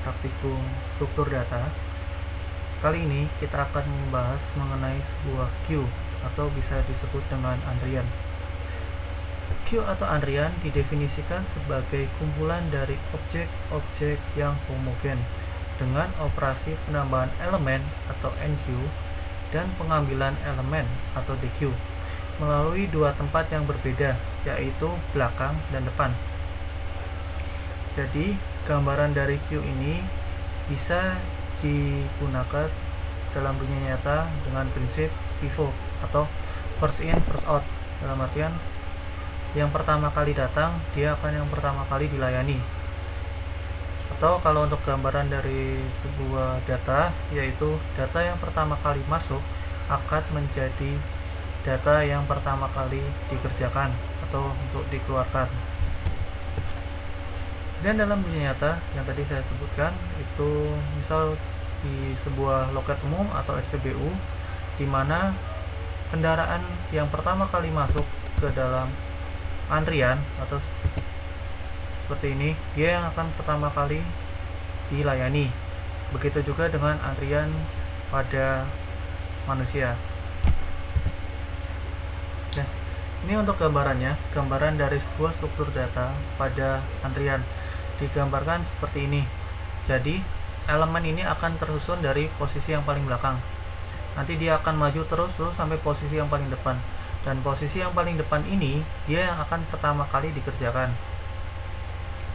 praktikum struktur data. Kali ini kita akan membahas mengenai sebuah queue atau bisa disebut dengan antrian. Queue atau antrian didefinisikan sebagai kumpulan dari objek-objek yang homogen dengan operasi penambahan elemen atau NQ dan pengambilan elemen atau DQ melalui dua tempat yang berbeda, yaitu belakang dan depan. Jadi, gambaran dari queue ini bisa digunakan dalam dunia nyata dengan prinsip FIFO atau first in first out. Dalam artian yang pertama kali datang dia akan yang pertama kali dilayani. Atau kalau untuk gambaran dari sebuah data, yaitu data yang pertama kali masuk akan menjadi data yang pertama kali dikerjakan atau untuk dikeluarkan. Dan dalam dunia nyata yang tadi saya sebutkan itu misal di sebuah loket umum atau SPBU, di mana kendaraan yang pertama kali masuk ke dalam antrian atau seperti ini, dia yang akan pertama kali dilayani. Begitu juga dengan antrian pada manusia. Nah, ini untuk gambarannya, gambaran dari sebuah struktur data pada antrian digambarkan seperti ini. Jadi, elemen ini akan tersusun dari posisi yang paling belakang. Nanti dia akan maju terus sampai posisi yang paling depan. Dan posisi yang paling depan ini, dia yang akan pertama kali dikerjakan.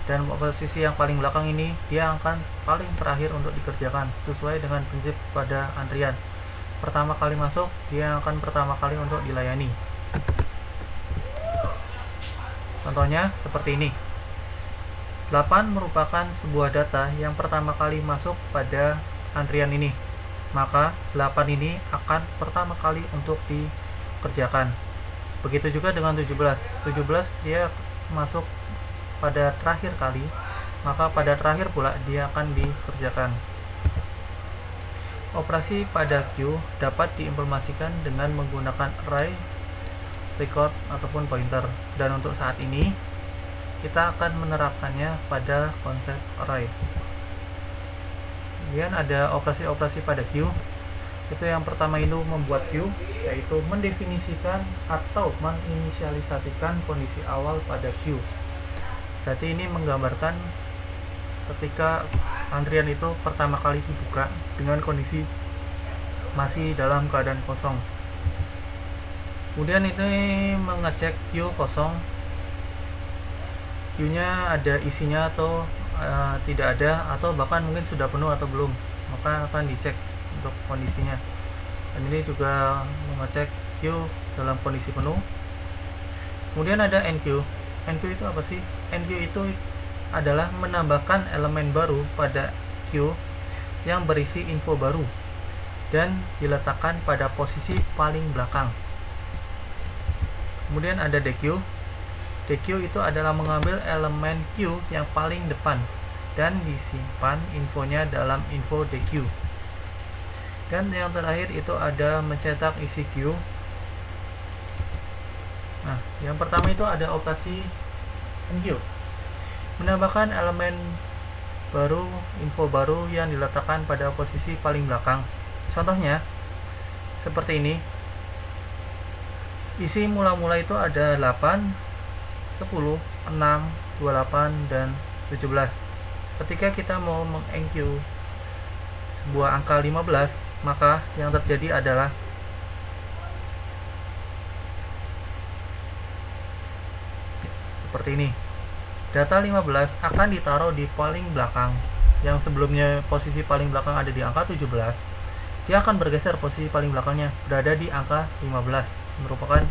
Dan posisi yang paling belakang ini, dia akan paling terakhir untuk dikerjakan, sesuai dengan prinsip pada antrian. Pertama kali masuk, dia akan pertama kali untuk dilayani. Contohnya seperti ini. 8 merupakan sebuah data yang pertama kali masuk pada antrian ini. Maka 8 ini akan pertama kali untuk dikerjakan. Begitu juga dengan 17. 17 dia masuk pada terakhir kali, maka pada terakhir pula dia akan dikerjakan. Operasi pada queue dapat diimplementasikan dengan menggunakan array, record, ataupun pointer. Dan untuk saat ini kita akan menerapkannya pada konsep array. Kemudian ada operasi-operasi pada queue. Itu yang pertama itu membuat queue, yaitu mendefinisikan atau menginisialisasikan kondisi awal pada queue. Berarti ini menggambarkan ketika antrian itu pertama kali dibuka dengan kondisi masih dalam keadaan kosong. Kemudian ini mengecek queue kosong, queue-nya ada isinya atau tidak ada, atau bahkan mungkin sudah penuh atau belum, maka akan dicek untuk kondisinya. Dan ini juga mengecek queue dalam kondisi penuh. Kemudian ada NQ. NQ itu apa sih? NQ itu adalah menambahkan elemen baru pada queue yang berisi info baru dan diletakkan pada posisi paling belakang. Kemudian ada DQ. DQ itu adalah mengambil elemen queue yang paling depan dan disimpan infonya dalam info DQ. Dan yang terakhir itu ada mencetak isi queue. Nah, yang pertama itu ada operasi NQ, menambahkan elemen baru, info baru yang diletakkan pada posisi paling belakang. Contohnya seperti ini. Isi mula-mula itu ada 8, 10, 6, 28, dan 17. Ketika kita mau meng-NQ sebuah angka 15, maka yang terjadi adalah seperti ini. Data 15 akan ditaruh di paling belakang. Yang sebelumnya posisi paling belakang ada di angka 17, dia akan bergeser posisi paling belakangnya berada di angka 15, merupakan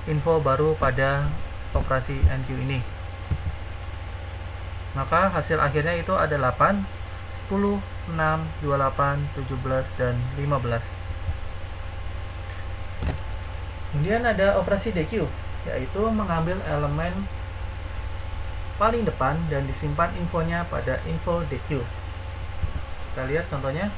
info baru pada operasi NQ ini. Maka hasil akhirnya itu ada 8, 10, 6, 28, 17, dan 15. Kemudian ada operasi DQ, yaitu mengambil elemen paling depan dan disimpan infonya pada info DQ. Kita lihat contohnya.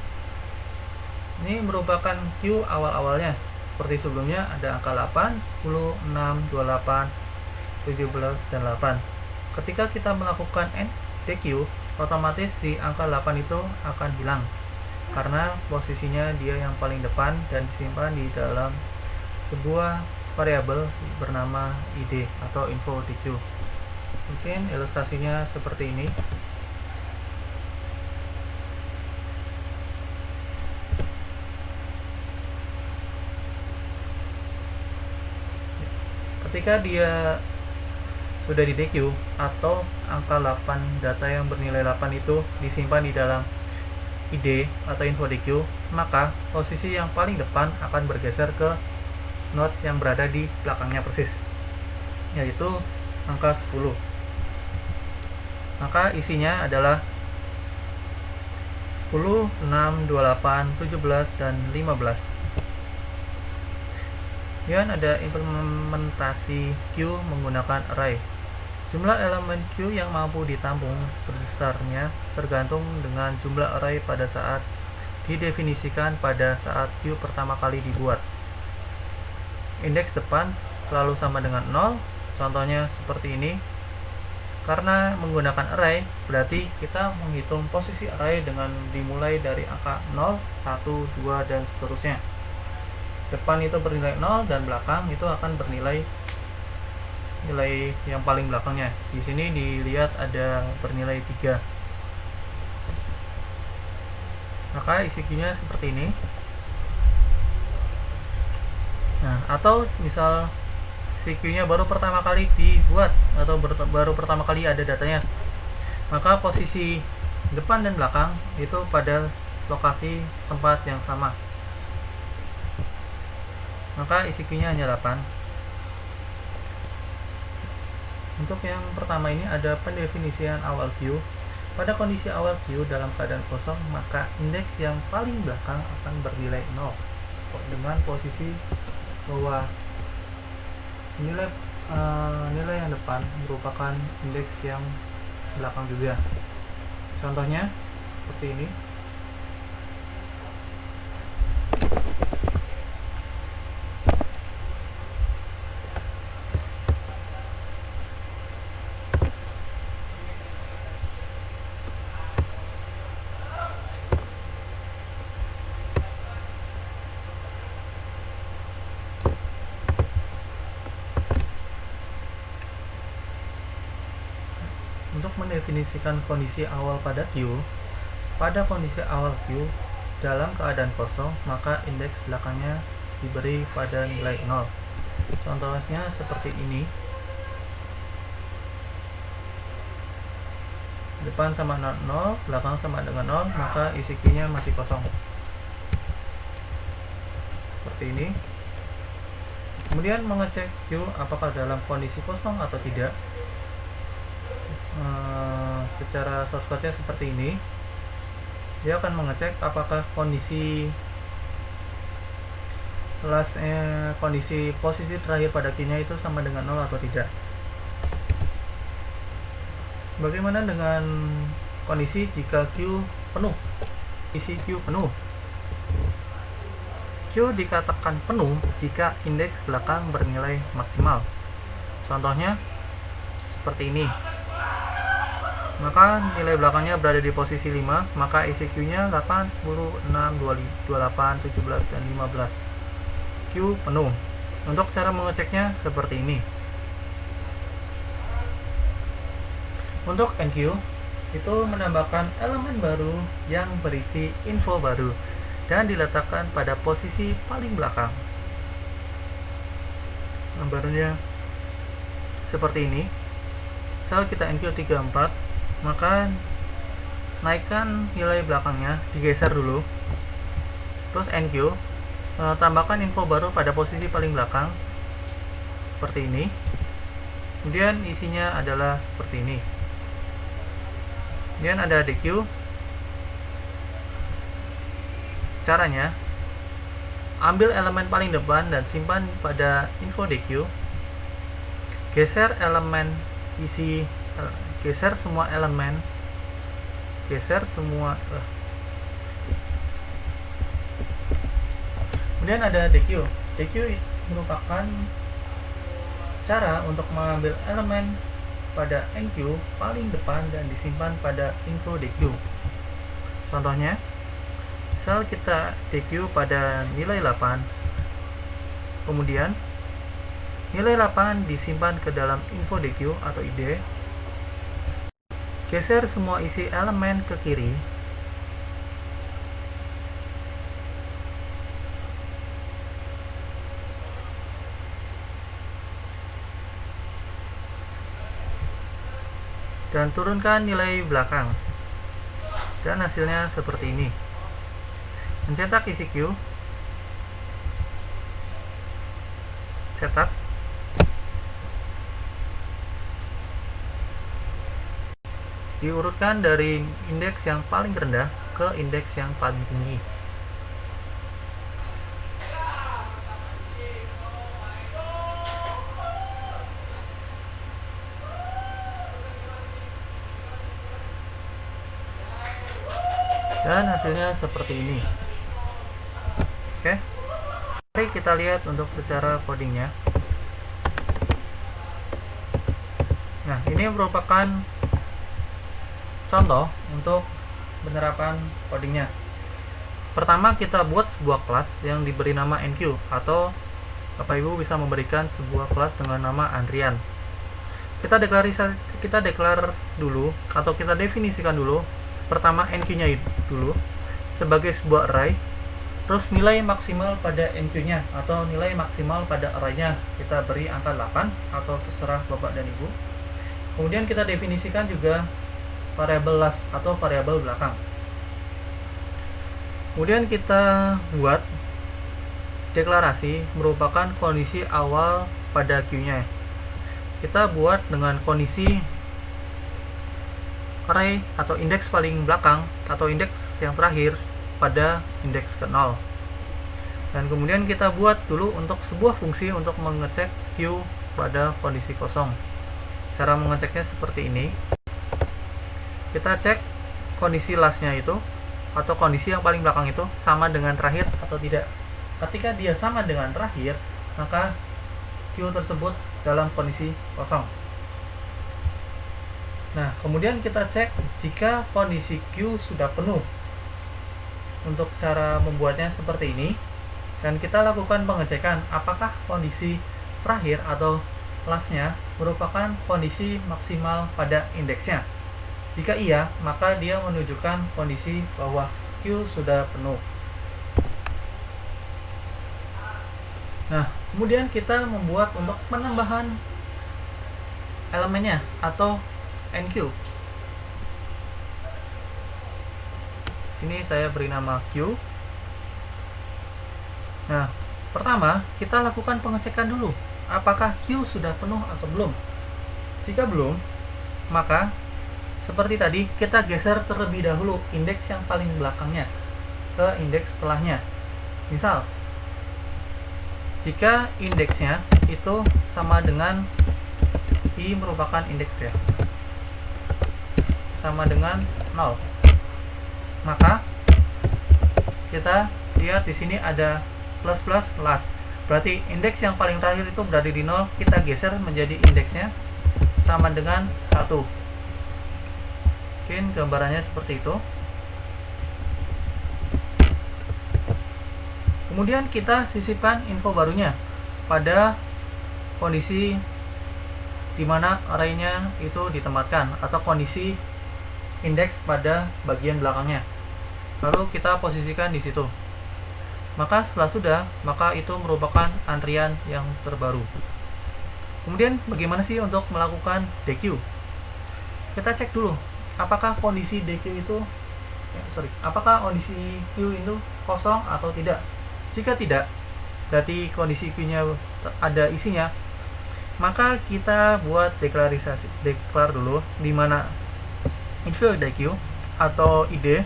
Ini merupakan queue awal-awalnya. Seperti sebelumnya ada angka 8, 10, 6, 28, 17, dan 8. Ketika kita melakukan DQ, otomatis si angka 8 itu akan hilang karena posisinya dia yang paling depan dan disimpan di dalam sebuah variabel bernama id atau info DQ. Mungkin ilustrasinya seperti ini. Ketika dia sudah di DQ atau angka 8 data yang bernilai 8 itu disimpan di dalam id atau info DQ, maka posisi yang paling depan akan bergeser ke node yang berada di belakangnya persis, yaitu angka 10. Maka isinya adalah 10, 6, 28, 17, dan 15. Kemudian ada implementasi Q menggunakan array. Jumlah elemen Q yang mampu ditampung besarnya tergantung dengan jumlah array pada saat didefinisikan pada saat Q pertama kali dibuat. Indeks depan selalu sama dengan 0, contohnya seperti ini. Karena menggunakan array, berarti kita menghitung posisi array dengan dimulai dari angka 0, 1, 2, dan seterusnya. Depan itu bernilai 0 dan belakang itu akan bernilai nilai yang paling belakangnya. Di sini dilihat ada bernilai 3. Maka isi Q-nya seperti ini. Nah, atau misal si Q-nya baru pertama kali dibuat atau baru pertama kali ada datanya, maka posisi depan dan belakang itu pada lokasi tempat yang sama. Maka isi Q-nya hanya 8. Untuk yang pertama ini ada pendefinisian awal Q. Pada kondisi awal Q dalam keadaan kosong, maka indeks yang paling belakang akan bernilai 0 dengan posisi bahwa nilai yang depan merupakan indeks yang belakang juga. Contohnya seperti ini. Untuk mendefinisikan kondisi awal pada Q, pada kondisi awal Q dalam keadaan kosong, maka indeks belakangnya diberi pada nilai 0. Contohnya seperti ini. Depan sama 0, belakang sama dengan 0, maka isi Q-nya masih kosong. Seperti ini. Kemudian mengecek Q apakah dalam kondisi kosong atau tidak. Secara source-nya seperti ini. Dia akan mengecek apakah kondisi posisi terakhir pada Q-nya itu sama dengan 0 atau tidak. Bagaimana dengan kondisi jika Q penuh? Isi Q penuh. Q dikatakan penuh jika indeks belakang bernilai maksimal. Contohnya seperti ini. Maka nilai belakangnya berada di posisi 5, maka isi Q-nya 8, 10, 6, 28, 17, dan 15. Q penuh. Untuk cara mengeceknya seperti ini. Untuk NQ, itu menambahkan elemen baru yang berisi info baru dan diletakkan pada posisi paling belakang. Gambarnya seperti ini. Misal kita NQ 34, maka naikkan nilai belakangnya, digeser dulu, terus NQ, tambahkan info baru pada posisi paling belakang seperti ini. Kemudian isinya adalah seperti ini. Kemudian ada DQ. Caranya, ambil elemen paling depan dan simpan pada info DQ. Geser elemen isi, geser semua elemen, kemudian ada DQ. DQ merupakan cara untuk mengambil elemen pada NQ paling depan dan disimpan pada info DQ. Contohnya, misal kita DQ pada nilai 8, kemudian nilai 8 disimpan ke dalam info DQ atau ID, geser semua isi elemen ke kiri, dan turunkan nilai belakang, dan hasilnya seperti ini. Mencetak isi Q, cetak, diurutkan dari indeks yang paling rendah ke indeks yang paling tinggi. Dan hasilnya seperti ini. Oke, mari kita lihat untuk secara codingnya. Nah, ini merupakan contoh untuk penerapan codingnya. Pertama, kita buat sebuah kelas yang diberi nama NQ, atau Bapak Ibu bisa memberikan sebuah kelas dengan nama Andrian. Kita deklar dulu, atau kita definisikan dulu. Pertama, NQ-nya dulu sebagai sebuah array, terus nilai maksimal pada NQ-nya atau nilai maksimal pada array-nya kita beri angka 8 atau terserah Bapak dan Ibu. Kemudian kita definisikan juga variabel last atau variabel belakang. Kemudian kita buat deklarasi merupakan kondisi awal pada Q-nya. Kita buat dengan kondisi array atau indeks paling belakang atau indeks yang terakhir pada indeks ke-0. Dan kemudian kita buat dulu untuk sebuah fungsi untuk mengecek Q pada kondisi kosong. Cara mengeceknya seperti ini. Kita cek kondisi lastnya itu atau kondisi yang paling belakang itu sama dengan terakhir atau tidak. Ketika dia sama dengan terakhir, maka Q tersebut dalam kondisi kosong. Nah, kemudian kita cek jika kondisi Q sudah penuh. Untuk cara membuatnya seperti ini, dan kita lakukan pengecekan apakah kondisi terakhir atau lastnya merupakan kondisi maksimal pada indeksnya. Jika iya, maka dia menunjukkan kondisi bahwa Q sudah penuh. Nah, kemudian kita membuat untuk penambahan elemennya atau NQ. Sini saya beri nama Q. Nah, pertama kita lakukan pengecekan dulu apakah Q sudah penuh atau belum. Jika belum, maka seperti tadi kita geser terlebih dahulu indeks yang paling belakangnya ke indeks setelahnya. Misal, jika indeksnya itu sama dengan I merupakan indeks ya, sama dengan 0, maka kita lihat di sini ada plus plus last, berarti indeks yang paling terakhir itu berada di 0. Kita geser menjadi indeksnya sama dengan 1. Mungkin gambarannya seperti itu. Kemudian kita sisipkan info barunya pada kondisi di mana array-nya itu ditempatkan atau kondisi indeks pada bagian belakangnya. Lalu kita posisikan di situ. Maka setelah sudah, maka itu merupakan antrian yang terbaru. Kemudian bagaimana sih untuk melakukan DQ? Kita cek dulu apakah kondisi DQ itu apakah kondisi Q itu kosong atau tidak. Jika tidak, berarti kondisi Q-nya ada isinya, maka kita buat deklar dulu di mana info DQ atau ID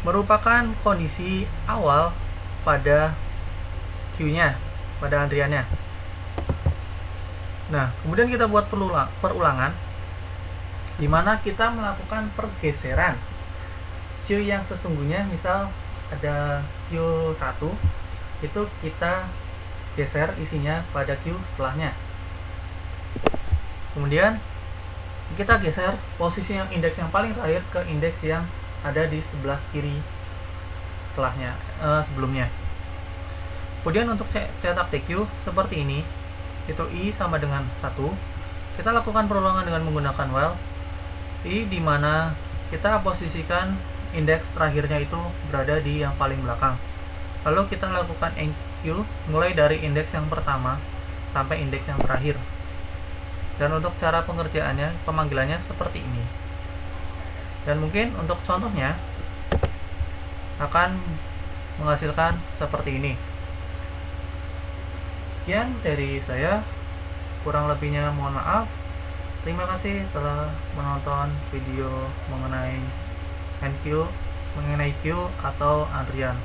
merupakan kondisi awal pada Q-nya, pada antriannya. Nah, kemudian kita buat perulangan di mana kita melakukan pergeseran Q yang sesungguhnya. Misal ada Q1, itu kita geser isinya pada Q setelahnya. Kemudian kita geser posisi yang indeks yang paling terakhir ke indeks yang ada di sebelah kiri sebelumnya. Kemudian untuk cetak TQ seperti ini, itu I sama dengan 1. Kita lakukan perulangan dengan menggunakan while I, di mana kita posisikan indeks terakhirnya itu berada di yang paling belakang. Lalu kita lakukan NQ mulai dari indeks yang pertama sampai indeks yang terakhir. Dan untuk cara pengerjaannya, pemanggilannya seperti ini. Dan mungkin untuk contohnya akan menghasilkan seperti ini. Sekian dari saya, kurang lebihnya mohon maaf. Terima kasih telah menonton video mengenai Q atau antrian.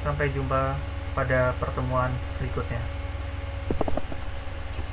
Sampai jumpa pada pertemuan berikutnya.